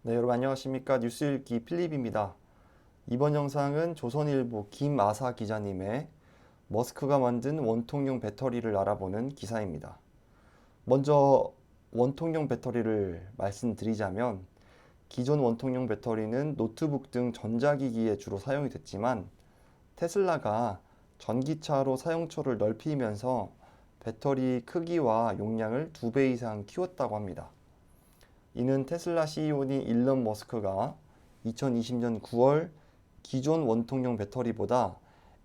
네, 여러분 안녕하십니까? 뉴스 읽기 필립입니다. 이번 영상은 조선일보 김아사 기자님의 머스크가 만든 원통용 배터리를 알아보는 기사입니다. 먼저 원통용 배터리를 말씀드리자면 기존 원통용 배터리는 노트북 등 전자기기에 주로 사용이 됐지만 테슬라가 전기차로 사용처를 넓히면서 배터리 크기와 용량을 2배 이상 키웠다고 합니다. 이는 테슬라 CEO인 일론 머스크가 2020년 9월 기존 원통용 배터리보다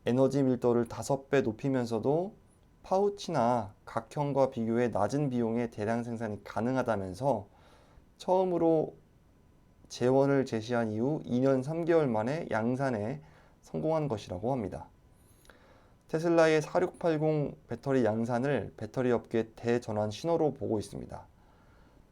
에너지 밀도를 5배 높이면서도 파우치나 각형과 비교해 낮은 비용에 대량 생산이 가능하다면서 처음으로 재원을 제시한 이후 2년 3개월 만에 양산에 성공한 것이라고 합니다. 테슬라의 4680 배터리 양산을 배터리 업계 대전환 신호로 보고 있습니다.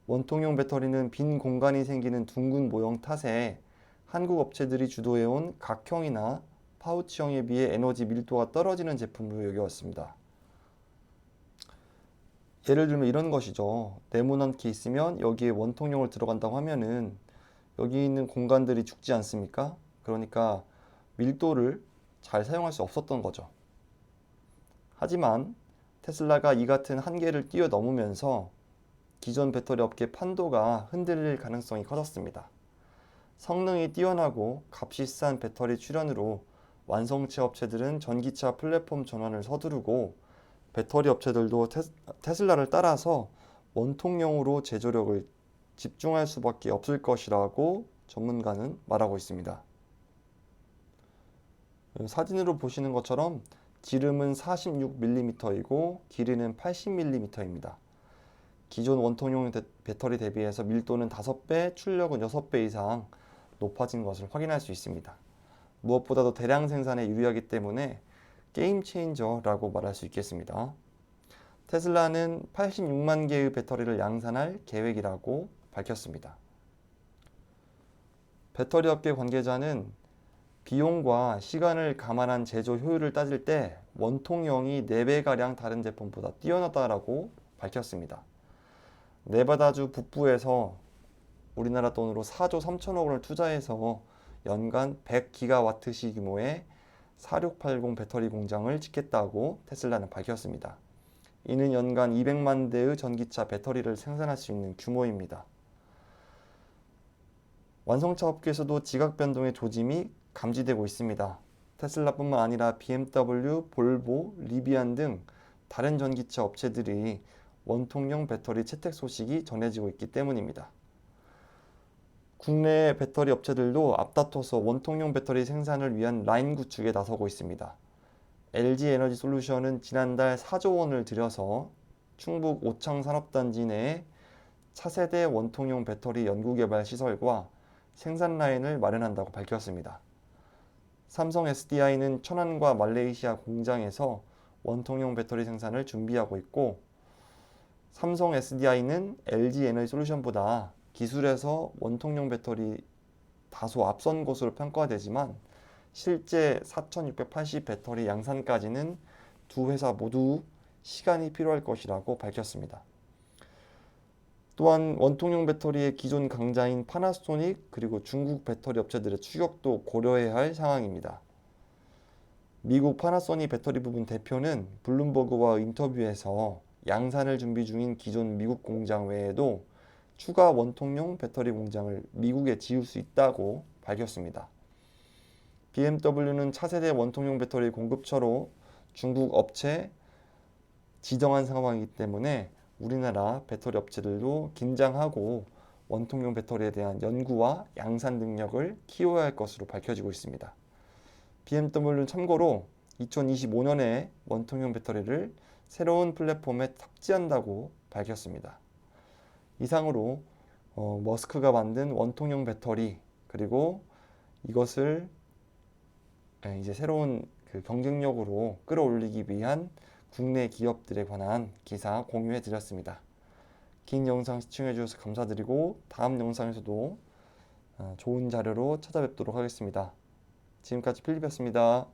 원통용 배터리는 빈 공간이 생기는 둥근 모형 탓에 한국 업체들이 주도해온 각형이나 파우치형에 비해 에너지 밀도가 떨어지는 제품으로 여겨왔습니다. 예를 들면 이런 것이죠. 네모난게 있으면 여기에 원통용을 들어간다고 하면은 여기 있는 공간들이 죽지 않습니까? 그러니까 밀도를 잘 사용할 수 없었던 거죠. 하지만 테슬라가 이 같은 한계를 뛰어넘으면서 기존 배터리 업계 판도가 흔들릴 가능성이 커졌습니다. 성능이 뛰어나고 값이 싼 배터리 출현으로 완성체 업체들은 전기차 플랫폼 전환을 서두르고 배터리 업체들도 테슬라를 따라서 원통용으로 제조력을 집중할 수밖에 없을 것이라고 전문가는 말하고 있습니다. 사진으로 보시는 것처럼 지름은 46mm이고 길이는 80mm입니다. 기존 원통용 배터리 대비해서 밀도는 5배, 출력은 6배 이상 높아진 것을 확인할 수 있습니다. 무엇보다도 대량 생산에 유리하기 때문에 게임 체인저라고 말할 수 있겠습니다. 테슬라는 86만 개의 배터리를 양산할 계획이라고 밝혔습니다. 배터리 업계 관계자는 비용과 시간을 감안한 제조 효율을 따질 때 원통형이 4배가량 다른 제품보다 뛰어나다라고 밝혔습니다. 네바다주 북부에서 우리나라 돈으로 4조 3천억 원을 투자해서 연간 100기가와트시 규모의 4680 배터리 공장을 짓겠다고 테슬라는 밝혔습니다. 이는 연간 200만 대의 전기차 배터리를 생산할 수 있는 규모입니다. 완성차 업계에서도 지각 변동의 조짐이 감지되고 있습니다. 테슬라뿐만 아니라 BMW, 볼보, 리비안 등 다른 전기차 업체들이 원통용 배터리 채택 소식이 전해지고 있기 때문입니다. 국내 배터리 업체들도 앞다퉈서 원통용 배터리 생산을 위한 라인 구축에 나서고 있습니다. LG 에너지 솔루션은 지난달 4조 원을 들여서 충북 오창 산업단지 내에 차세대 원통용 배터리 연구개발 시설과 생산 라인을 마련한다고 밝혔습니다. 삼성 SDI는 천안과 말레이시아 공장에서 원통용 배터리 생산을 준비하고 있고 삼성 SDI는 LG 에너지 솔루션보다 기술에서 원통용 배터리 다소 앞선 것으로 평가되지만 실제 4680 배터리 양산까지는 두 회사 모두 시간이 필요할 것이라고 밝혔습니다. 또한 원통용 배터리의 기존 강자인 파나소닉 그리고 중국 배터리 업체들의 추격도 고려해야 할 상황입니다. 미국 파나소닉 배터리 부분 대표는 블룸버그와 인터뷰에서 양산을 준비 중인 기존 미국 공장 외에도 추가 원통용 배터리 공장을 미국에 지을 수 있다고 밝혔습니다. BMW는 차세대 원통용 배터리 공급처로 중국 업체 지정한 상황이기 때문에 우리나라 배터리 업체들도 긴장하고 원통용 배터리에 대한 연구와 양산 능력을 키워야 할 것으로 밝혀지고 있습니다. BMW는 참고로 2025년에 원통용 배터리를 새로운 플랫폼에 탑재한다고 밝혔습니다. 이상으로 머스크가 만든 원통용 배터리 그리고 이것을 이제 새로운 경쟁력으로 끌어올리기 위한 국내 기업들에 관한 기사 공유해 드렸습니다. 긴 영상 시청해 주셔서 감사드리고 다음 영상에서도 좋은 자료로 찾아뵙도록 하겠습니다. 지금까지 필립이었습니다.